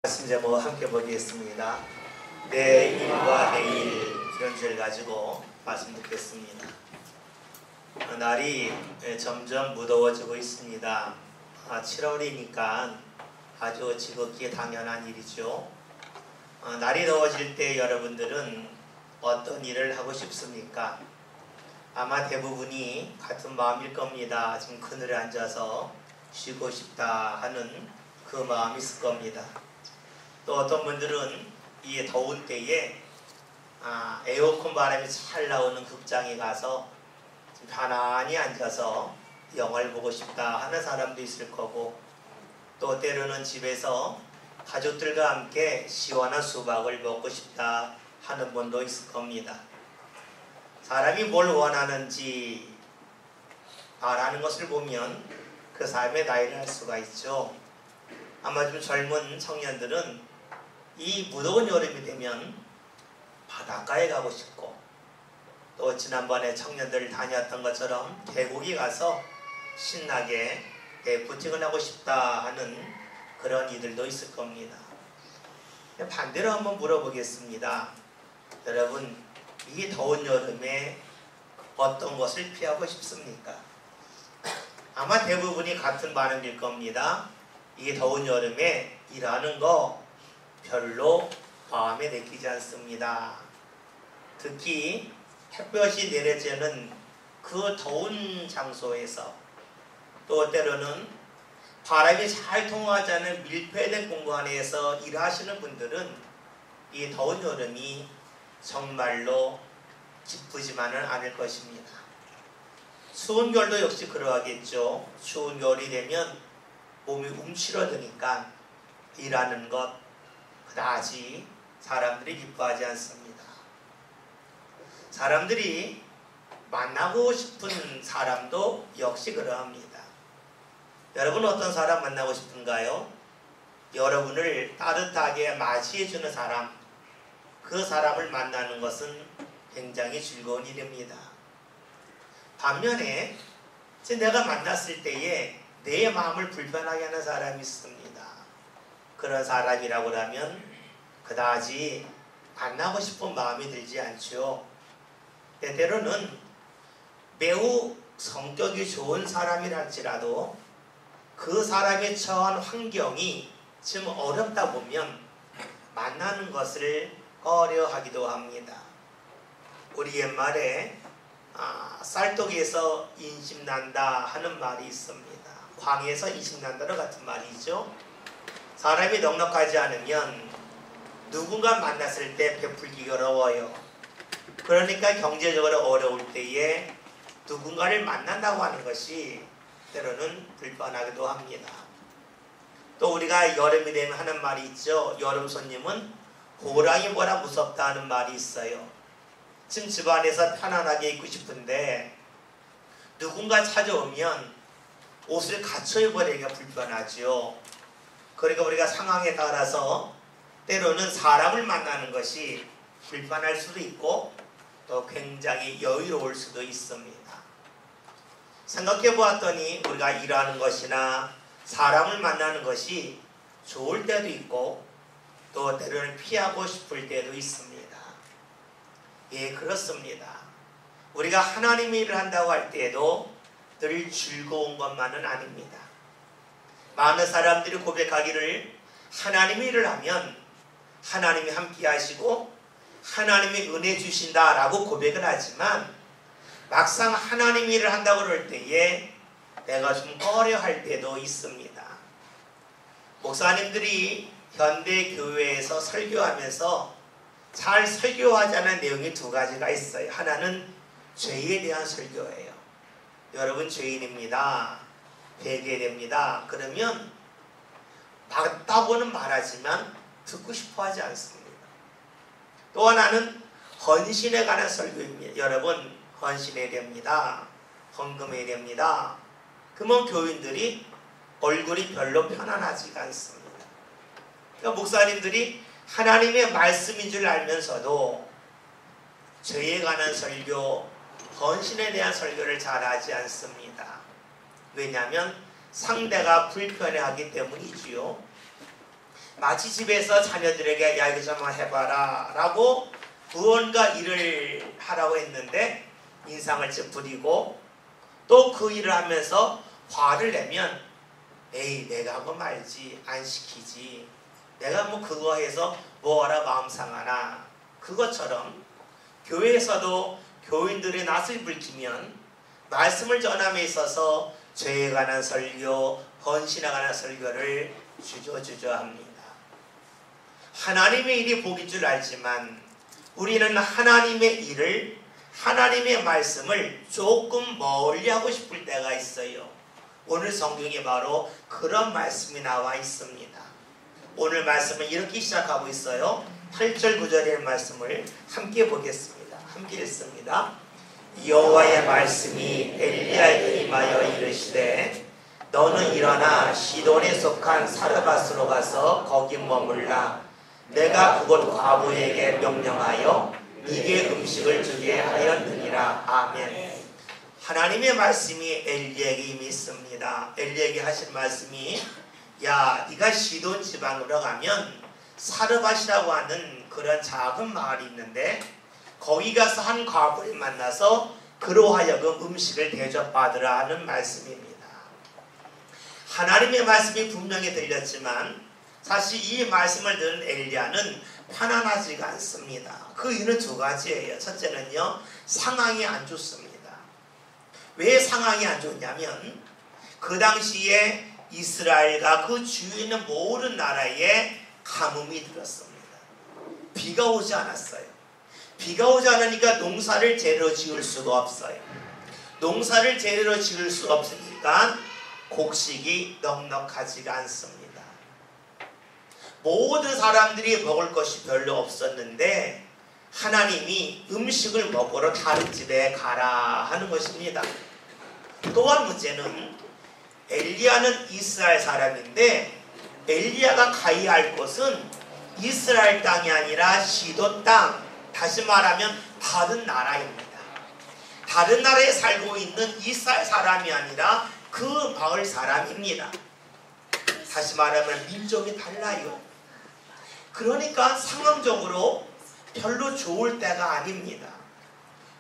말씀 제목 함께 보겠습니다. 내일과 내일 이런 주제를 가지고 말씀 듣겠습니다. 날이 점점 무더워지고 있습니다. 7월이니까 아주 지극히 당연한 일이죠. 날이 더워질 때 여러분들은 어떤 일을 하고 싶습니까? 아마 대부분이 같은 마음일 겁니다. 지금 그늘에 앉아서 쉬고 싶다 하는 그 마음이 있을 겁니다. 또 어떤 분들은 이 더운 때에 에어컨 바람이 잘 나오는 극장에 가서 편안히 앉아서 영화를 보고 싶다 하는 사람도 있을 거고, 또 때로는 집에서 가족들과 함께 시원한 수박을 먹고 싶다 하는 분도 있을 겁니다. 사람이 뭘 원하는지 말하는 것을 보면 그 사람의 나이를 알 수가 있죠. 아마 좀 젊은 청년들은 이 무더운 여름이 되면 바닷가에 가고 싶고, 또 지난번에 청년들 다녔던 것처럼 계곡에 가서 신나게 래프팅을 하고 싶다 하는 그런 이들도 있을 겁니다. 반대로 한번 물어보겠습니다. 여러분, 이 더운 여름에 어떤 것을 피하고 싶습니까? 아마 대부분이 같은 반응일 겁니다. 이 더운 여름에 일하는 거 별로 마음에 내키지 않습니다. 특히 햇볕이 내려지는 그 더운 장소에서, 또 때로는 바람이 잘 통하지 않은 밀폐된 공간에서 일하시는 분들은 이 더운 여름이 정말로 기쁘지만은 않을 것입니다. 추운 겨울도 역시 그러하겠죠. 추운 겨울이 되면 몸이 움츠러드니까 일하는 것 그다지 사람들이 기뻐하지 않습니다. 사람들이 만나고 싶은 사람도 역시 그러합니다. 여러분, 어떤 사람 만나고 싶은가요? 여러분을 따뜻하게 맞이해주는 사람, 그 사람을 만나는 것은 굉장히 즐거운 일입니다. 반면에 내가 만났을 때에 내 마음을 불편하게 하는 사람이 있습니다. 그런 사람이라고 하면 그다지 만나고 싶은 마음이 들지 않죠. 때때로는 매우 성격이 좋은 사람이랄지라도 그 사람이 처한 환경이 좀 어렵다 보면 만나는 것을 꺼려하기도 합니다. 우리 옛말에 쌀떡에서 인심난다 하는 말이 있습니다. 광에서 인심난다는 같은 말이죠. 사람이 넉넉하지 않으면 누군가 만났을 때 베풀기 어려워요. 그러니까 경제적으로 어려울 때에 누군가를 만난다고 하는 것이 때로는 불편하기도 합니다. 또 우리가 여름이 되면 하는 말이 있죠. 여름 손님은 호랑이보다 무섭다 하는 말이 있어요. 지금 집안에서 편안하게 있고 싶은데 누군가 찾아오면 옷을 갖춰 입으려니까 불편하죠. 그러니까 우리가 상황에 따라서 때로는 사람을 만나는 것이 불편할 수도 있고 또 굉장히 여유로울 수도 있습니다. 생각해 보았더니 우리가 일하는 것이나 사람을 만나는 것이 좋을 때도 있고 또 때로는 피하고 싶을 때도 있습니다. 예, 그렇습니다. 우리가 하나님의 일을 한다고 할 때에도 늘 즐거운 것만은 아닙니다. 많은 사람들이 고백하기를 하나님의 일을 하면 하나님이 함께 하시고 하나님이 은혜 주신다라고 고백을 하지만 막상 하나님의 일을 한다고 그럴 때에 내가 좀 꺼려할 때도 있습니다. 목사님들이 현대교회에서 설교하면서 잘 설교하지 않은 내용이 두 가지가 있어요. 하나는 죄에 대한 설교예요. 여러분, 죄인입니다. 회개됩니다. 그러면 맞다고는 말하지만 듣고 싶어 하지 않습니다. 또 하나는 헌신에 관한 설교입니다. 여러분, 헌신해야 됩니다. 헌금해야 됩니다. 그러면 교인들이 얼굴이 별로 편안하지가 않습니다. 그러니까 목사님들이 하나님의 말씀인 줄 알면서도 죄에 관한 설교, 헌신에 대한 설교를 잘하지 않습니다. 왜냐하면 상대가 불편해하기 때문이지요. 마치 집에서 자녀들에게 야 이거 좀 한번 해봐라 라고 무언가 일을 하라고 했는데 인상을 찌푸리고 또 그 일을 하면서 화를 내면 에이 내가 하고 말지 안 시키지 내가 뭐 그거 해서 뭐하라 마음 상하나. 그것처럼 교회에서도 교인들의 낯을 붉히면 말씀을 전함에 있어서 죄에 관한 설교, 헌신에 관한 설교를 주저합니다. 하나님의 일이 복인 줄 알지만 우리는 하나님의 일을, 하나님의 말씀을 조금 멀리하고 싶을 때가 있어요. 오늘 성경에 바로 그런 말씀이 나와 있습니다. 오늘 말씀은 이렇게 시작하고 있어요. 8절 9절의 말씀을 함께 보겠습니다. 함께 읽습니다. 여호와의 말씀이 엘리야에게 임하여 이르시되 너는 일어나 시돈에 속한 사르밧으로 가서 거기 머물라. 내가 그곳 과부에게 명령하여 네게 음식을 주게 하였느니라. 아멘. 하나님의 말씀이 엘리야에게 이미 있습니다. 엘리야에게 하신 말씀이 야 네가 시돈 지방으로 가면 사르밧이라고 하는 그런 작은 마을이 있는데 거기 가서 한 과부를 만나서 그로 하여금 음식을 대접받으라 하는 말씀입니다. 하나님의 말씀이 분명히 들렸지만 사실 이 말씀을 들은 엘리야는 편안하지가 않습니다. 그 이유는 두 가지예요. 첫째는요, 상황이 안 좋습니다. 왜 상황이 안 좋냐면 그 당시에 이스라엘과 그 주위에 있는 모든 나라에 가뭄이 들었습니다. 비가 오지 않았어요. 비가 오지 않으니까 농사를 제대로 지을 수가 없어요. 농사를 제대로 지을 수 없으니까 곡식이 넉넉하지가 않습니다. 모든 사람들이 먹을 것이 별로 없었는데 하나님이 음식을 먹으러 다른 집에 가라 하는 것입니다. 또한 문제는 엘리야는 이스라엘 사람인데 엘리야가 가야 할 곳은 이스라엘 땅이 아니라 시돈 땅, 다시 말하면 다른 나라입니다. 다른 나라에 살고 있는 이스라엘 사람이 아니라 그 마을 사람입니다. 다시 말하면 민족이 달라요. 그러니까 상황적으로 별로 좋을 때가 아닙니다.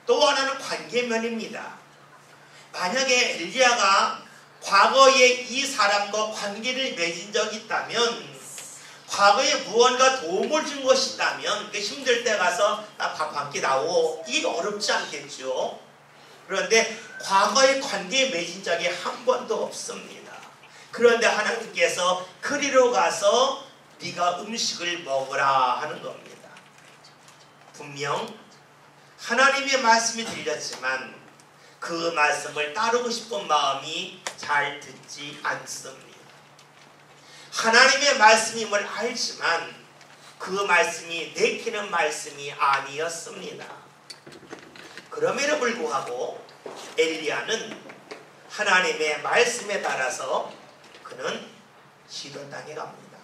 또 하나는 관계면입니다. 만약에 엘리야가 과거에 이 사람과 관계를 맺은 적이 있다면, 과거에 무언가 도움을 준 것이 있다면 힘들 때 가서 나 밥 한 끼 나오, 이게 어렵지 않겠죠. 그런데 과거의 관계에 맺은 적이 한 번도 없습니다. 그런데 하나님께서 그리로 가서 네가 음식을 먹으라 하는 겁니다. 분명 하나님의 말씀이 들렸지만 그 말씀을 따르고 싶은 마음이 잘 듣지 않습니다. 하나님의 말씀임을 알지만 그 말씀이 내키는 말씀이 아니었습니다. 그럼에도 불구하고 엘리야는 하나님의 말씀에 따라서 그는 시돈 땅에 갑니다.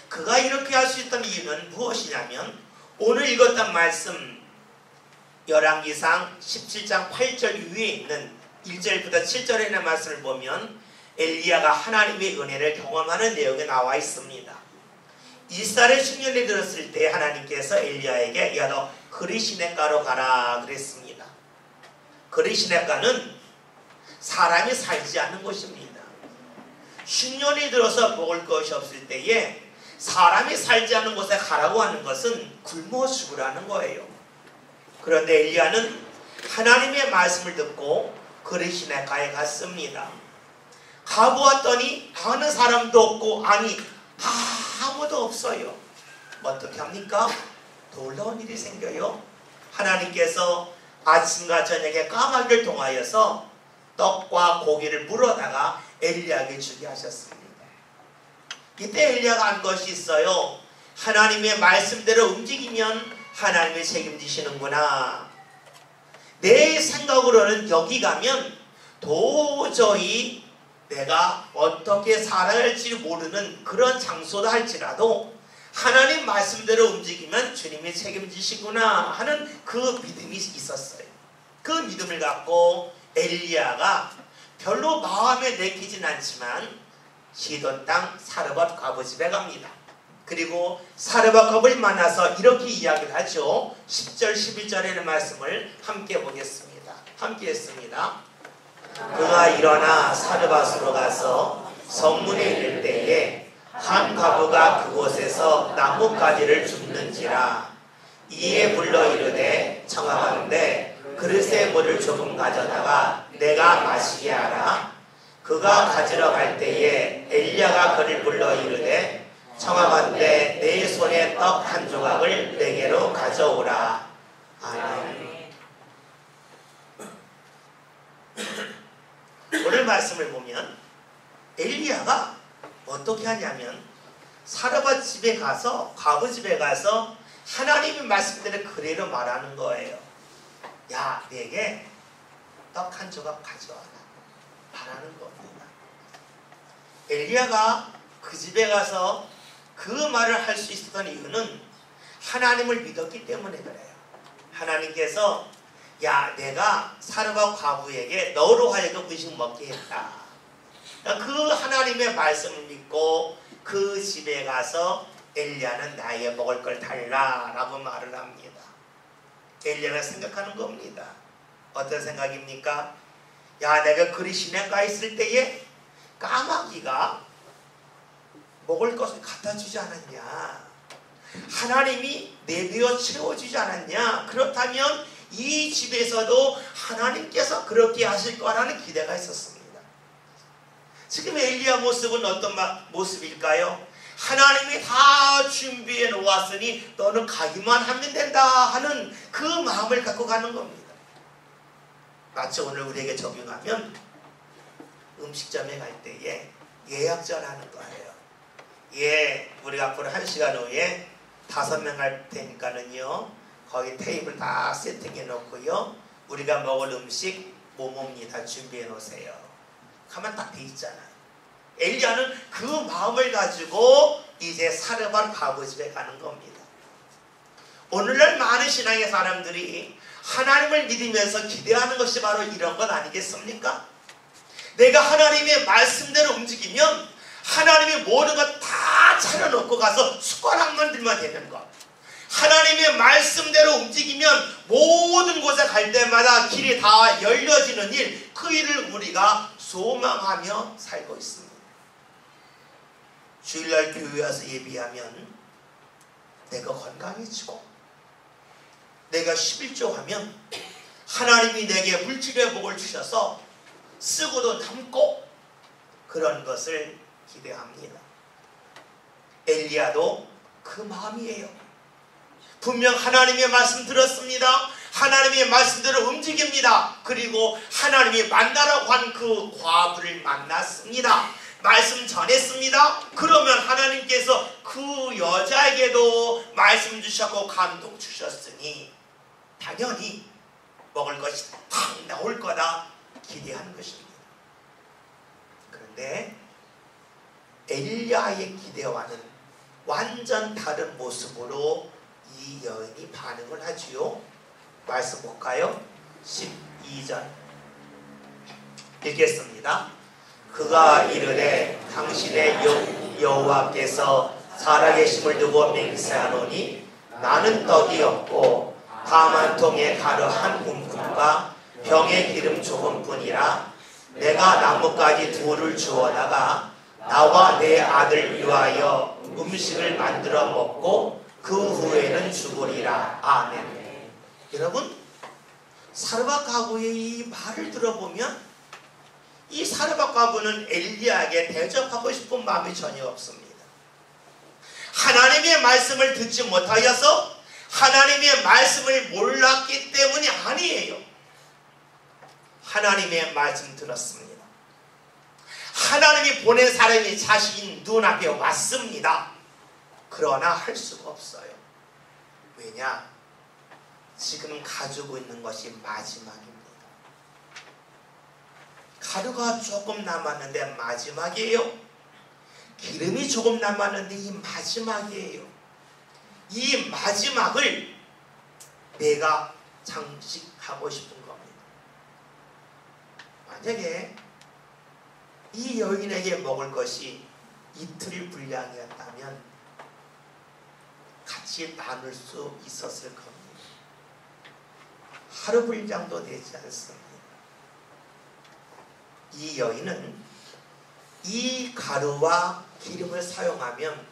그가 이렇게 할 수 있던 이유는 무엇이냐면 오늘 읽었던 말씀 열왕기상 17장 8절 위에 있는 1절부터 7절에 있는 말씀을 보면 엘리야가 하나님의 은혜를 경험하는 내용이 나와 있습니다. 이스라엘 흉년이 들었을 때 하나님께서 엘리야에게 야 너 그리시네가로 가라 그랬습니다. 그리시네가는 사람이 살지 않는 곳입니다. 흉년이 들어서 먹을 것이 없을 때에 사람이 살지 않는 곳에 가라고 하는 것은 굶어 죽으라는 거예요. 그런데 엘리야는 하나님의 말씀을 듣고 그리시네가에 갔습니다. 가보았더니 아는 사람도 없고 아니 아무도 없어요. 어떻게 합니까? 놀라운 일이 생겨요. 하나님께서 아침과 저녁에 까마귀를 통하여서 떡과 고기를 물어다가 엘리야에게 주게 하셨습니다. 이때 엘리야가 한 것이 있어요. 하나님의 말씀대로 움직이면 하나님이 책임지시는구나. 내 생각으로는 여기 가면 도저히 내가 어떻게 살아야 할지 모르는 그런 장소다 할지라도 하나님 말씀대로 움직이면 주님이 책임지시구나 하는 그 믿음이 있었어요. 그 믿음을 갖고 엘리야가 별로 마음에 내키진 않지만 시돈 땅 사르밧 과부 집에 갑니다. 그리고 사르밧 과부를 만나서 이렇게 이야기를 하죠. 10절 11절에는 말씀을 함께 보겠습니다. 함께 했습니다. 그가 일어나 사르밧으로 가서 성문에 이를 때에 한 과부가 그곳에서 나뭇가지를 줍는지라. 이에 불러 이르되 청하건대 그릇에 물을 조금 가져다가 내가 마시게 하라. 그가 가지러 갈 때에 엘리야가 그를 불러 이르되 청하건대 내 손에 떡 한 조각을 내게로 가져오라. 아멘. 오늘 말씀을 보면 엘리야가 어떻게 하냐면 사르밧 집에 가서 과부 집에 가서 하나님의 말씀대로 그대로 말하는 거예요. 야, 내게 떡 한 조각 가져와라 말하는 겁니다. 엘리야가 그 집에 가서 그 말을 할 수 있었던 이유는 하나님을 믿었기 때문에 그래요. 하나님께서 야, 내가 사르밧 과부에게 너로 하여금 음식 먹게 했다. 그 하나님의 말씀을 믿고 그 집에 가서 엘리야는 나의 먹을 걸 달라라고 말을 합니다. 엘리야가 생각하는 겁니다. 어떤 생각입니까? 야, 내가 그리 시내가에 있을 때에 까마귀가 먹을 것을 갖다 주지 않았냐? 하나님이 내비어 채워주지 않았냐? 그렇다면 이 집에서도 하나님께서 그렇게 하실 거라는 기대가 있었습니다. 지금 엘리야 모습은 어떤 모습일까요? 하나님이 다 준비해 놓았으니 너는 가기만 하면 된다 하는 그 마음을 갖고 가는 겁니다. 마치 오늘 우리에게 적용하면 음식점에 갈 때에 예약전 하는 거예요. 예, 우리가 앞으로 1시간 후에 5명 할 테니까는요, 거기 테이블 다 세팅해 놓고요, 우리가 먹을 음식 뭐뭐입니다 준비해 놓으세요. 가만 딱 돼 있잖아요. 엘리야는 그 마음을 가지고 이제 사르밧 과부 집에 가는 겁니다. 오늘날 많은 신앙의 사람들이 하나님을 믿으면서 기대하는 것이 바로 이런 것 아니겠습니까? 내가 하나님의 말씀대로 움직이면 하나님이 모든 것 다 차려놓고 가서 숟가락만 들면 되는 것. 하나님의 말씀대로 움직이면 모든 곳에 갈 때마다 길이 다 열려지는 일, 그 일을 우리가 소망하며 살고 있습니다. 주일날 교회 와서 예비하면 내가 건강해지고, 내가 11조 하면 하나님이 내게 물질의 복을 주셔서 쓰고도 남고, 그런 것을 기대합니다. 엘리야도 그 마음이에요. 분명 하나님의 말씀 들었습니다. 하나님의 말씀대로 움직입니다. 그리고 하나님이 만나라고 한 그 과부를 만났습니다. 말씀 전했습니다. 그러면 하나님께서 그 여자에게도 말씀 주셨고 감동 주셨으니 당연히 먹을 것이 팍 나올 거다 기대하는 것입니다. 그런데 엘리야의 기대와는 완전 다른 모습으로 이 여인이 반응을 하지요. 말씀 볼까요? 12절 읽겠습니다. 그가 이르되 당신의 여호와께서 살아계심을 두고 맹세하노니 나는 떡이 없고 다만 통에 가루 한 움큼과 병에 기름 조금뿐이라. 내가 나뭇가지 둘을 주워다가 나와 내 아들 위하여 음식을 만들어 먹고 그 후에는 죽으리라. 아멘. 여러분, 사르밧 과부의 이 말을 들어보면 이 사르밧 과부는 엘리야에게 대접하고 싶은 마음이 전혀 없습니다. 하나님의 말씀을 듣지 못하여서 하나님의 말씀을 몰랐기 때문이 아니에요. 하나님의 말씀 들었습니다. 하나님이 보낸 사람이 자신 눈앞에 왔습니다. 그러나 할 수가 없어요. 왜냐? 지금 가지고 있는 것이 마지막입니다. 가루가 조금 남았는데 마지막이에요. 기름이 조금 남았는데 이 마지막이에요. 이 마지막을 내가 장식하고 싶은 겁니다. 만약에 이 여인에게 먹을 것이 이틀 분량이었다면 같이 나눌 수 있었을 겁니다. 하루 분량도 되지 않습니다. 이 여인은 이 가루와 기름을 사용하면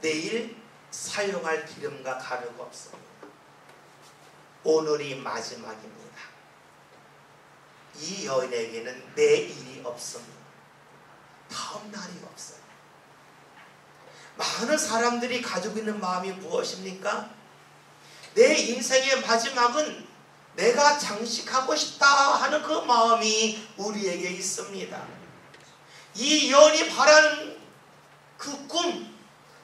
내일 사용할 기름과 가루가 없습니다. 오늘이 마지막입니다. 이 여인에게는 내일이 없습니다. 다음 날이 없어요. 많은 사람들이 가지고 있는 마음이 무엇입니까? 내 인생의 마지막은 내가 장식하고 싶다 하는 그 마음이 우리에게 있습니다. 이 여인이 바라는 그 꿈,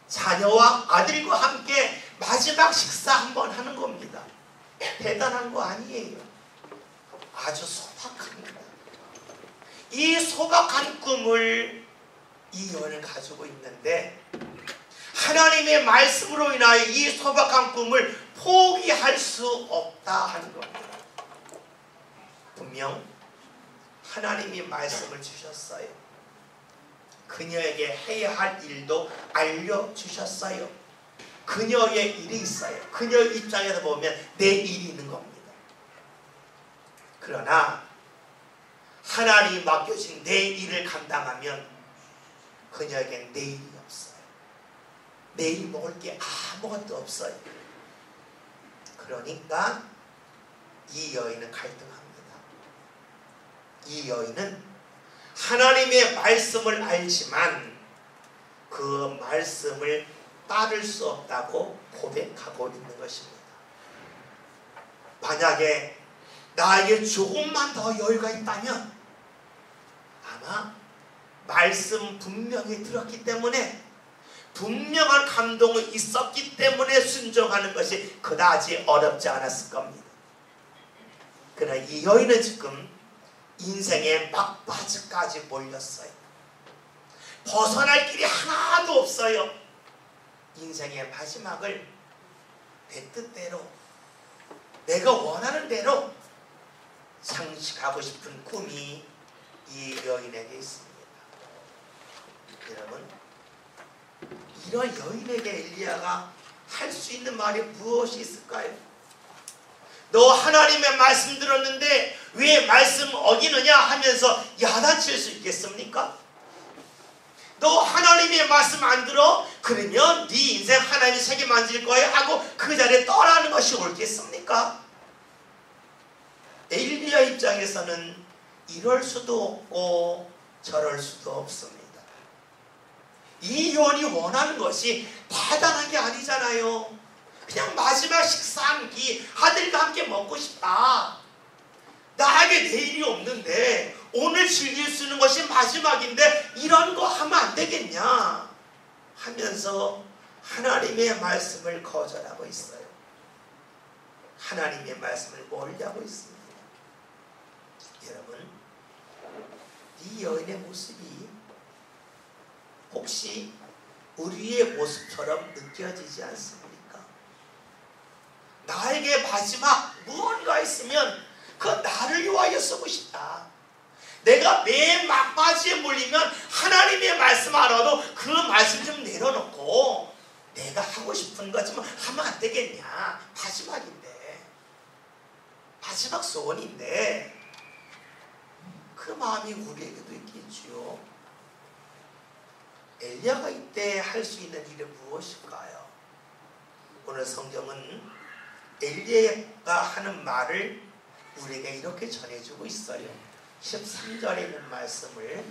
자녀와 아들과 함께 마지막 식사 한번 하는 겁니다. 대단한 거 아니에요. 아주 소박합니다. 이 소박한 꿈을 이 여인은 가지고 있는데 하나님의 말씀으로 인하여 이 소박한 꿈을 포기할 수 없다 하는 겁니다. 분명 하나님이 말씀을 주셨어요. 그녀에게 해야 할 일도 알려주셨어요. 그녀의 일이 있어요. 그녀 입장에서 보면 내 일이 있는 겁니다. 그러나 하나님이 맡겨진 내 일을 감당하면 그녀에겐 내일이 없어요. 내일 먹을 게 아무것도 없어요. 그러니까 이 여인은 갈등합니다. 이 여인은 하나님의 말씀을 알지만 그 말씀을 따를 수 없다고 고백하고 있는 것입니다. 만약에 나에게 조금만 더 여유가 있다면 아마 말씀 분명히 들었기 때문에 분명한 감동이 있었기 때문에 순종하는 것이 그다지 어렵지 않았을 겁니다. 그러나 이 여인은 지금 인생의 막바지까지 몰렸어요. 벗어날 길이 하나도 없어요. 인생의 마지막을 내 뜻대로 내가 원하는 대로 장식하고 싶은 꿈이 이 여인에게 있습니다. 여러분, 이런 여인에게 엘리야가 할 수 있는 말이 무엇이 있을까요? 너 하나님의 말씀 들었는데 왜 말씀 어기느냐 하면서 야단칠 수 있겠습니까? 너 하나님의 말씀 안 들어? 그러면 네 인생 하나님이 책임만질 거야 하고 그 자리에 떠나는 것이 옳겠습니까? 엘리야 입장에서는 이럴 수도 없고 저럴 수도 없습니다. 이 여인이 원하는 것이 대단한 게 아니잖아요. 그냥 마지막 식사 한 끼 아들과 함께 먹고 싶다. 나에게 내일이 없는데 오늘 즐길 수 있는 것이 마지막인데 이런 거 하면 안 되겠냐 하면서 하나님의 말씀을 거절하고 있어요. 하나님의 말씀을 멀리하고 있습니다. 여러분, 이 여인의 모습이 혹시 우리의 모습처럼 느껴지지 않습니까? 나에게 마지막 무언가 있으면 그 나를 위하여 쓰고 싶다. 내가 맨 막바지에 몰리면 하나님의 말씀 알아도 그 말씀 좀 내려놓고 내가 하고 싶은 것 좀 하면 안 되겠냐. 마지막인데, 마지막 소원인데 그 마음이 우리에게도 있겠지요. 엘리야가 이때 할 수 있는 일은 무엇일까요? 오늘 성경은 엘리야가 하는 말을 우리에게 이렇게 전해주고 있어요. 13절에 있는 말씀을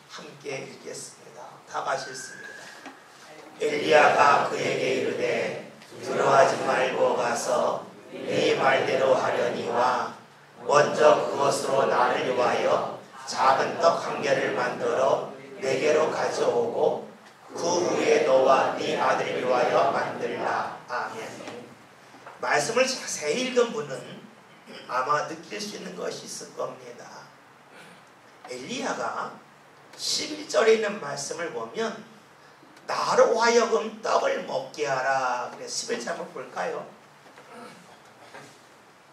함께 읽겠습니다. 다 같이 읽습니다. 엘리야가 그에게 이르되 두려워하지 말고 가서 네 말대로 하려니와 먼저 그것으로 나를 위하여 작은 떡 한 개를 만들어 내게로 가져오고 그 후에 너와 네 아들을 위하여 만들라. 아멘. 말씀을 자세히 읽은 분은 아마 느낄 수 있는 것이 있을 겁니다. 엘리야가 11절에 있는 말씀을 보면 나로 하여금 떡을 먹게 하라. 그래 11절 한번 볼까요?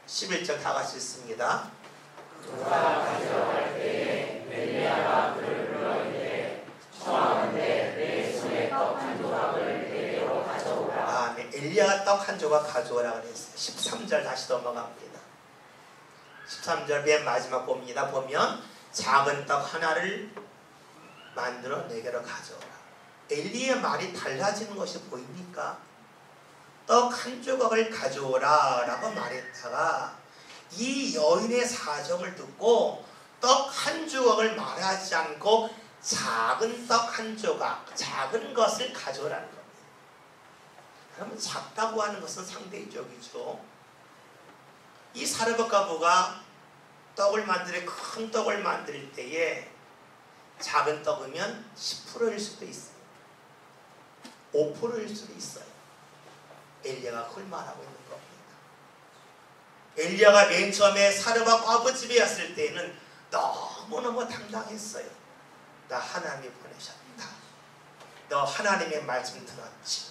11절 다 같이 읽습니다. 누가 가져갈 때에 엘리야가 그를 불러 이르되 청하건대 내 손에 떡 한 조각을 내게로 가져오라. 아, 네. 엘리야가 떡 한 조각 가져오라 그랬어요. 13절 다시 넘어갑니다. 13절 맨 마지막 봅니다. 보면 작은 떡 하나를 만들어 내게로 가져오라. 엘리의 말이 달라지는 것이 보입니까? 떡 한 조각을 가져오라 라고 말했다가 이 여인의 사정을 듣고 떡 한 조각을 말하지 않고 작은 떡 한 조각, 작은 것을 가져오라는 겁니다. 그러면 작다고 하는 것은 상대적이죠. 이 사르밧가부가 떡을 만들 큰 떡을 만들 때에 작은 떡이면 10%일 수도 있어요. 5%일 수도 있어요. 엘리야가 그걸 말하고 있는 겁니다. 엘리야가 맨 처음에 사르밧가부 집에 왔을 때는 너무너무 당당했어요. 나 하나님이 보내셨다. 너 하나님의 말씀 들었지.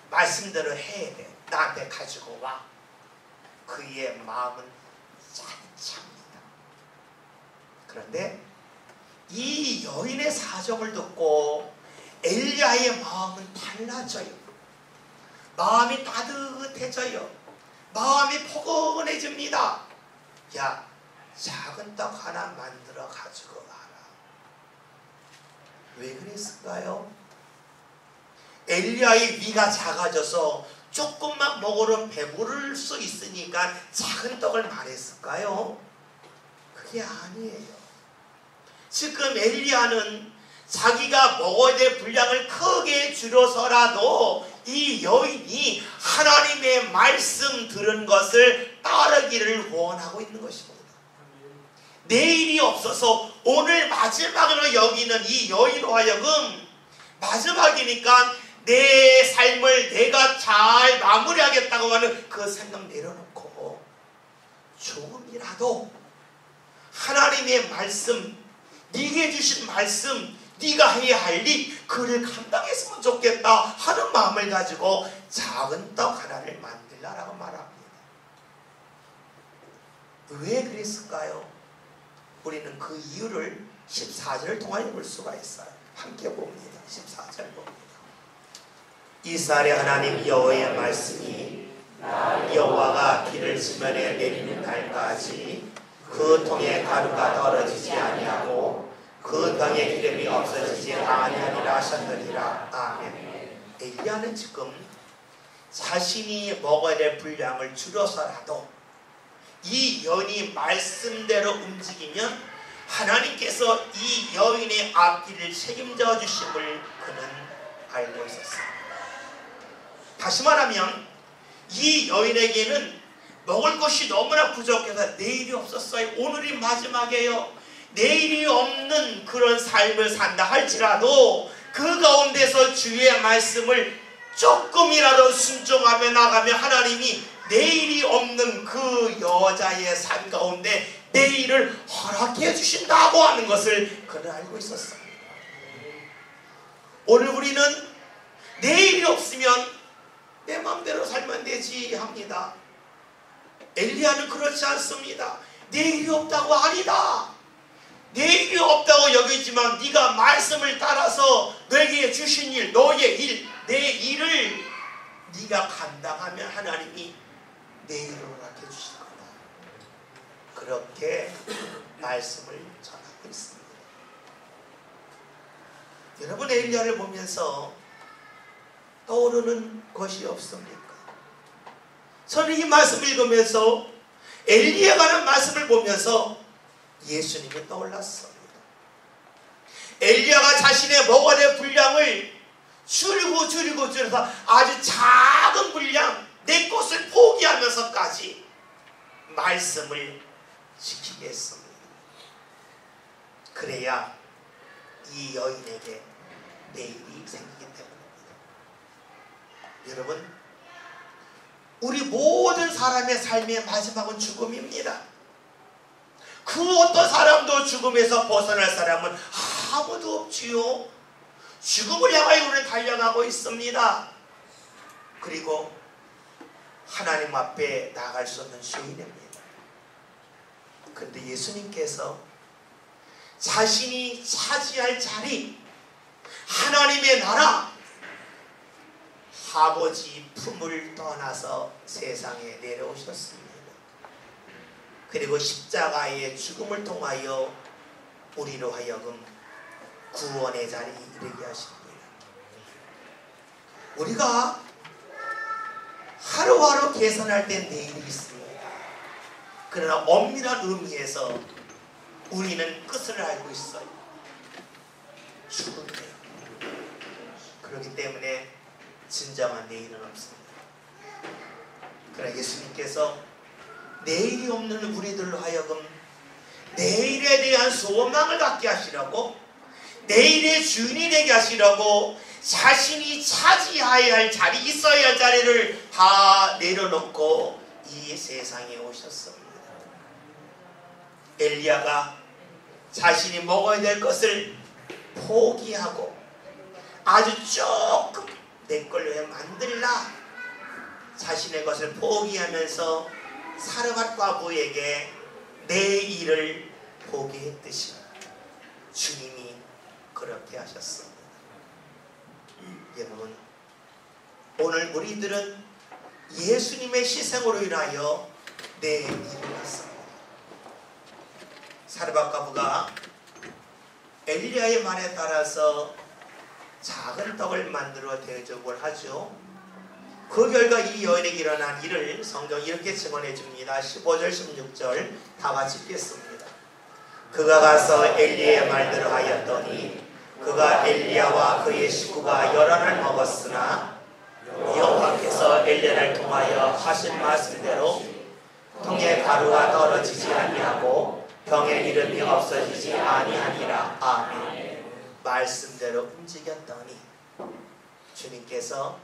말씀대로 해야 돼. 나한테 가지고 와. 그의 마음은 짠합니다. 그런데 이 여인의 사정을 듣고 엘리야의 마음은 달라져요. 마음이 따뜻해져요. 마음이 포근해집니다. 야, 작은 떡 하나 만들어 가지고 와라. 왜 그랬을까요? 엘리야의 위가 작아져서 조금만 먹으러 배부를 수 있으니까 작은 떡을 말했을까요? 그게 아니에요. 지금 엘리야는 자기가 먹어야 될 분량을 크게 줄여서라도 이 여인이 하나님의 말씀 들은 것을 따르기를 원하고 있는 것입니다. 내일이 없어서 오늘 마지막으로 여기는 이 여인으로 하여금 마지막이니까 내 삶을 내가 잘 마무리하겠다고 하는 그 생각 내려놓고 조금이라도 하나님의 말씀, 네게 주신 말씀, 네가 해야 할 일, 그를 감당했으면 좋겠다 하는 마음을 가지고 작은 떡 하나를 만들라라고 말합니다. 왜 그랬을까요? 우리는 그 이유를 14절을 통해 볼 수가 있어요. 함께 봅니다. 14절 봅니다. 이스라엘의 하나님 여호와의 말씀이 여호와가 비를 지면에 내리는 날까지 그 통에 가루가 떨어지지 아니하고 그 병에 기름이 없어지지 아니하니라 하셨느니라. 아멘. 엘리야는 지금 자신이 먹어야 될 분량을 줄여서라도 이 여인이 말씀대로 움직이면 하나님께서 이 여인의 앞길을 책임져 주심을 그는 알고 있었습니다. 다시 말하면 이 여인에게는 먹을 것이 너무나 부족해서 내일이 없었어요. 오늘이 마지막이에요. 내일이 없는 그런 삶을 산다 할지라도 그 가운데서 주의 말씀을 조금이라도 순종하며 나가면 하나님이 내일이 없는 그 여자의 삶 가운데 내일을 허락해 주신다고 하는 것을 그는 알고 있었습니다. 오늘 우리는 내일이 없으면 내 마음대로 살면 되지 합니다. 엘리야는 그렇지 않습니다. 내일이 없다고 아니다. 내일이 없다고 여기지만 네가 말씀을 따라서 너에게 주신 일, 너의 일, 내 일을 네가 감당하면 하나님이 내일을 허락해 주실 거다. 그렇게 말씀을 전하고 있습니다. 여러분 엘리야를 보면서 떠오르는 것이 없습니까? 저는 이 말씀을 읽으면서 엘리야가 하는 말씀을 보면서 예수님이 떠올랐습니다. 엘리야가 자신의 먹어야 될 분량을 줄여서 아주 작은 분량, 내 것을 포기하면서까지 말씀을 지키겠습니다. 그래야 이 여인에게 내일이 생기기 때문입니다. 여러분, 우리 모든 사람의 삶의 마지막은 죽음입니다. 그 어떤 사람도 죽음에서 벗어날 사람은 아무도 없지요. 죽음을 향하여 우리는 달려가고 있습니다. 그리고 하나님 앞에 나갈 수 없는 죄인입니다. 그런데 예수님께서 자신이 차지할 자리, 하나님의 나라, 아버지 품을 떠나서 세상에 내려오셨습니다. 그리고 십자가의 죽음을 통하여 우리로 하여금 구원의 자리에 이르게 하십니다. 우리가 하루하루 개선할 때 내일이 있습니다. 그러나 엄밀한 의미에서 우리는 끝을 알고 있어요. 죽음이에요. 그렇기 때문에 진정한 내일은 없습니다. 그러나 예수님께서 내일이 없는 우리들로 하여금 내일에 대한 소망을 갖게 하시라고, 내일의 주인이 되게 하시라고 자신이 차지해야 할 자리, 있어야 할 자리를 다 내려놓고 이 세상에 오셨습니다. 엘리야가 자신이 먹어야 될 것을 포기하고 아주 조금 내 걸로 해 만들라, 자신의 것을 포기하면서 사르밧 과부에게 내 일을 보게 했듯이 주님이 그렇게 하셨습니다. 여러분, 오늘 우리들은 예수님의 희생으로 인하여 내 일을 했습니다. 사르밧 과부가 엘리야의 말에 따라서 작은 떡을 만들어 대접을 하죠. 그 결과 이 여인에게 일어난 일을 성경이 이렇게 증언해 줍니다. 15절 16절 다 같이 읽겠습니다. 그가 가서 엘리야의 말대로 하였더니 그가 엘리야와 그의 식구가 여러 날 먹었으나 여호와께서 엘리야를 통하여 하신 말씀대로 통에 가루가 떨어지지 아니하고 병의 이름이 없어지지 아니하니라. 아멘. 말씀대로 움직였더니 주님께서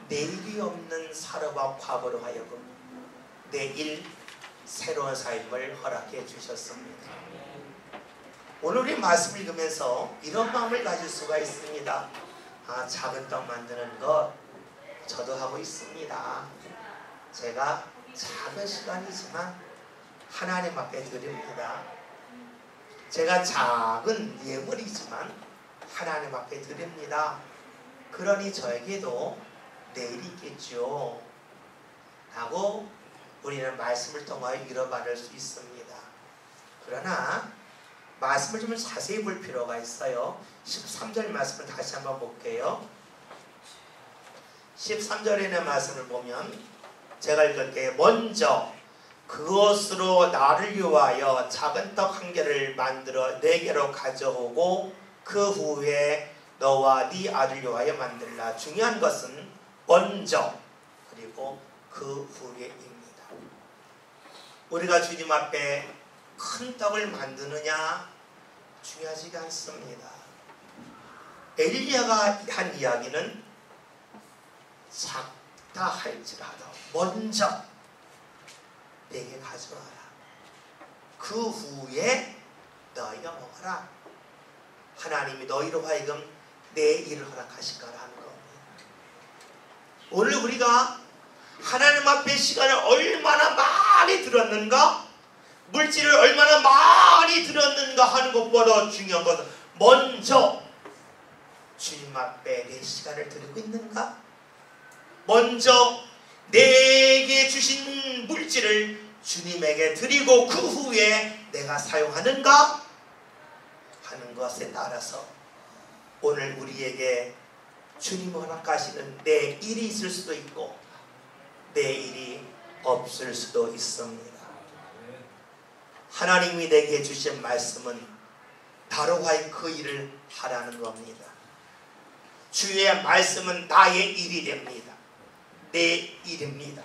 내일이 없는 사르밧 과부로 하여금 내일 새로운 삶을 허락해 주셨습니다. 오늘 우리 말씀 읽으면서 이런 마음을 가질 수가 있습니다. 아, 작은 떡 만드는 것 저도 하고 있습니다. 제가 작은 시간이지만 하나님 앞에 드립니다. 제가 작은 예물이지만 하나님 앞에 드립니다. 그러니 저에게도 내일이 있겠죠 라고 우리는 말씀을 통하여 이뤄받을 수 있습니다. 그러나 말씀을 좀 자세히 볼 필요가 있어요. 13절 말씀을 다시 한번 볼게요. 13절에 있는 말씀을 보면 제가 읽을게요. 먼저 그것으로 나를 위하여 작은 떡 한 개를 만들어 내게로 가져오고 그 후에 너와 네 아들 위하여 만들라. 중요한 것은 먼저 그리고 그 후에입니다. 우리가 주님 앞에 큰 떡을 만드느냐 중요하지가 않습니다. 엘리야가 한 이야기는 작다 할지라도 먼저 내게 가져와라. 그 후에 너희가 먹어라. 하나님이 너희로 하여금 내 일을 허락하실 거라는 겁니다. 오늘 우리가 하나님 앞에 시간을 얼마나 많이 들었는가, 물질을 얼마나 많이 들었는가 하는 것보다 중요한 것은 먼저 주님 앞에 내 시간을 드리고 있는가, 먼저 내게 주신 물질을 주님에게 드리고 그 후에 내가 사용하는가 하는 것에 따라서 오늘 우리에게 주님 허락하시는 내 일이 있을 수도 있고 내 일이 없을 수도 있습니다. 하나님이 내게 주신 말씀은 바로 그 일을 하라는 겁니다. 주의 말씀은 나의 일이 됩니다. 내 일입니다.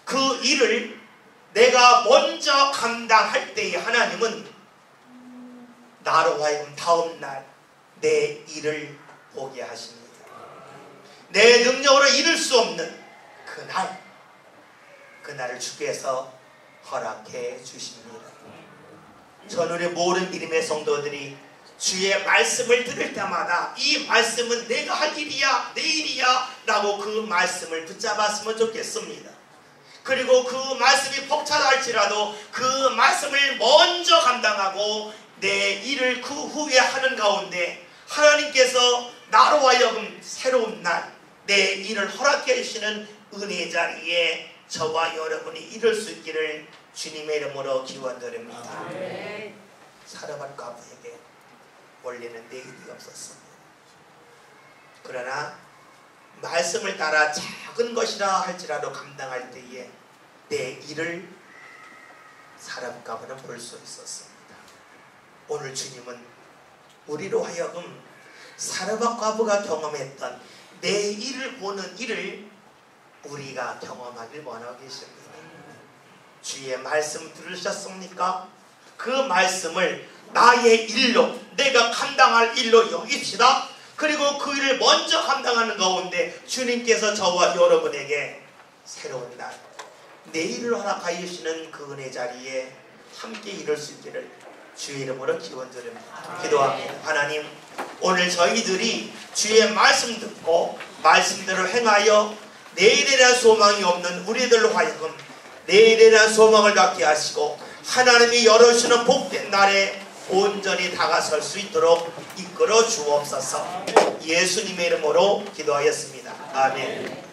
그 일을 내가 먼저 감당할 때에 하나님은 나로 하여금 다음날 내 일을 보게 하십니다. 내 능력으로 이룰 수 없는 그날을 주께서 허락해 주십니다. 저는 우리 모든 믿음의 성도들이 주의 말씀을 들을 때마다 이 말씀은 내가 할 일이야, 내 일이야 라고 그 말씀을 붙잡았으면 좋겠습니다. 그리고 그 말씀이 벅차할지라도 그 말씀을 먼저 감당하고 내 일을 그 후에 하는 가운데 하나님께서 나로 하여금 새로운 날 내 일을 허락해 주시는 은혜 자리에 저와 여러분이 이룰 수 있기를 주님의 이름으로 기원드립니다. 사르밧 과부에게 원래는 내 일이 없었습니다. 그러나 말씀을 따라 작은 것이라 할지라도 감당할 때에 내 일을 사르밧 과부는 볼 수 있었습니다. 오늘 주님은 우리로 하여금 사르밧 과부가 경험했던 내 일을 보는 일을 우리가 경험하길 원하고 계십니다. 주의 말씀 들으셨습니까? 그 말씀을 나의 일로, 내가 감당할 일로 여깁시다. 그리고 그 일을 먼저 감당하는 가운데 주님께서 저와 여러분에게 새로운 날, 내일을 허락하여 주시는 그 은혜 자리에 함께 이룰 수 있기를 주의 이름으로 기원드립니다. 기도합니다. 하나님, 오늘 저희들이 주의 말씀 듣고 말씀대로 행하여 내일에 대한 소망이 없는 우리들로 하여금 내일에 대한 소망을 갖게 하시고 하나님이 열어주시는 복된 날에 온전히 다가설 수 있도록 이끌어 주옵소서. 예수님의 이름으로 기도하였습니다. 아멘.